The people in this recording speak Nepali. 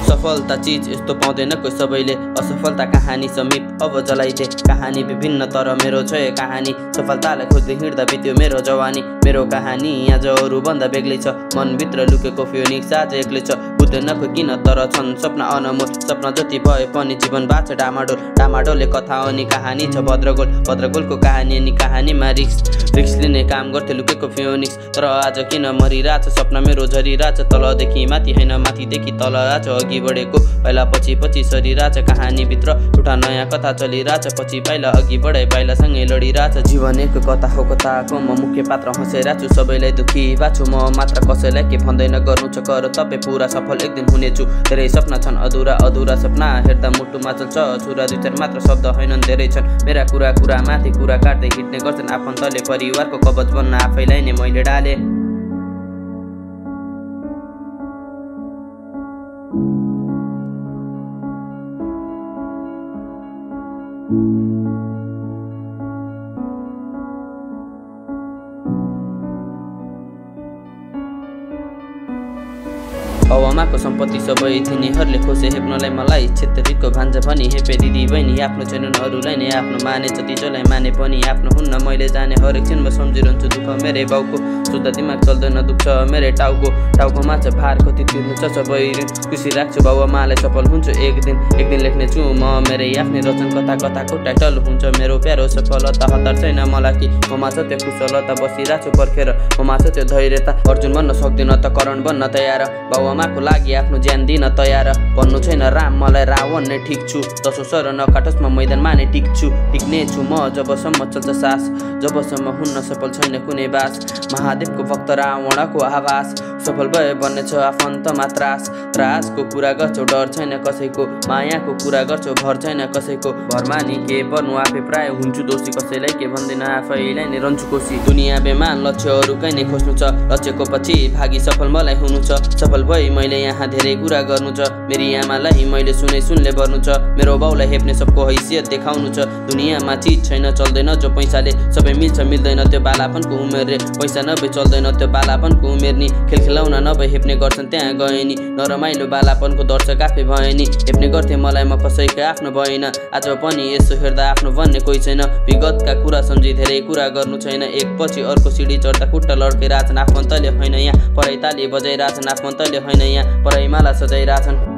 सफलता चीज यस्तो पाउँदैन कोही सबैले। असफलता कहानी समीप अब जलाइदे कहानी विभिन्न तर मेरो छ कहानी। सफलतालाई खोज्दै हिँड्दा बित्यो मेरो जवानी। मेरो कहानी आज अरूभन्दा बेग्लै छ। मनभित्र लुकेको फियोनिक्स आज एक्लै छ। बुझ्दैन खोइ किन तर छन् सपना अनमोल। सपना जति भए पनि जीवन बाँच्छ डामाडोल। डामाडोलले कथा अनि कहानी छ भद्रगोल। भद्रगोलको कहानी अनि कहानीमा रिक्स लिने काम गर्थे लुकेको फियोनिक्स। तर आज किन मरिरहेछ सपना मेरो झरिरहेछ। तलदेखि माथि होइन माथिदेखि तल आज अघि बढेको पाइला पछि पछि सरिरहेछ। कहानीभित्र एउटा नयाँ कथा चलिरहेछ। पछि पाइला अघि बढाइ पाइलासँगै लडिरहेछ। जीवन एक कथा हो कथाको म मुख्य पात्र हँसाइरहेछु। सबैलाई दुखी भएको छु म मात्र कसैलाई के भन्दैन गर्नु छ कर तपाईँ पुरा सफल एक दिन हुनेछु। धेरै सपना छन् अधुरा सपना हेर्दा मुटुमा चल्छ छुरा दुई चार मात्र शब्द होइनन् धेरै छन्। मेरा कुरा माथि कुरा काट्दै हिँड्ने गर्छन् आफन्तले। परिवारको कवच बन्न आफैलाई नै मैले डाले। बाबुआमाको सम्पत्ति सबै तिनीहरूले खोसे हेप्नलाई मलाई। छेत्रीको भान्जा पनि हेपे दिदी बहिनी आफ्नो छैनन् अरूलाई नै आफ्नो माने जति जसलाई माने पनि आफ्नो हुन्न। मैले जाने हरेक क्षणमा सम्झिरहन्छु दुःख मेरै बाउको। सुत्दा दिमाग चल्दैन दुख्छ मेरै टाउकोमा छ भार कति तिर्नु छ सबै ऋण। खुसी राख्छु बाबुआमालाई सफल हुन्छु एक दिन लेख्नेछु म मेरै आफ्नै रचन कथाको टाइटल हुन्छ मेरो प्यारो सफलता। हतार छैन मलाई कि ममा छ त्यो कुशलता बसिरहेको छु पर्खेर। ममा छ त्यो धैर्यता अर्जुन बन्न सक्दिन त करण बन्न तयार। बाबुआमाको लागि आफ्नो ज्यान दिन तयार। भन्नु छैन राम मलाई रावण नै ठिक छु। दसौँ सर नकाटोसमा मैदानमा नै टिक्ने छु म जबसम्म चल्छ सास। जबसम्म हुन्न सफल छैन कुनै बास। महादेवको भक्त रावणको आवास। सफल भए भन्ने छ आफन्तमा त्रासको कुरा गर्छौ डर छैन कसैको। मायाको कुरा गर्छौ भर छैन कसैको। भरमा नि के पर्नु आफै प्राय हुन्छु दोषी। कसैलाई के भन्दैन आफैलाई नै रहन्छु कोसी। दुनियाँ बेमान लक्ष्य अरूकै नै खोज्नु छ। लक्ष्यको पछि भागी सफल मलाई हुनु छ। सफल भई मैले यहाँ धेरै कुरा गर्नु छ। मेरी आमालाई मैले सुनले भर्नु छ। मेरो बाउलाई हेप्ने सबको हैसियत देखाउनु छ। दुनियाँमा चिज छैन चल्दैन जो पैसाले। सबै मिल्छ मिल्दैन त्यो बालापनको उमेर रे। पैसा नभए चल्दैन त्यो बालापनको उमेर नि। खेल खेलाउन नभए हेप्ने गर्छन् त्यहाँ गए नि। नरमाइलो बालापनको दर्शक आफै भए नि। हेप्ने गर्थे मलाई म कसैकै आफ्नो भएन। आज पनि यसो हेर्दा आफ्नो भन्ने कोही छैन। विगतका कुरा सम्झी धेरै कुरा गर्नु छैन। एक पछि अर्को सिडी चढ्दा खुट्टा लड्किरहेछन् आफन्तले होइन यहाँ। पढाइ ताली बजाइरहेछन् आफन्तले होइन यहाँ। पढाइमाला सजाइरहेछन्।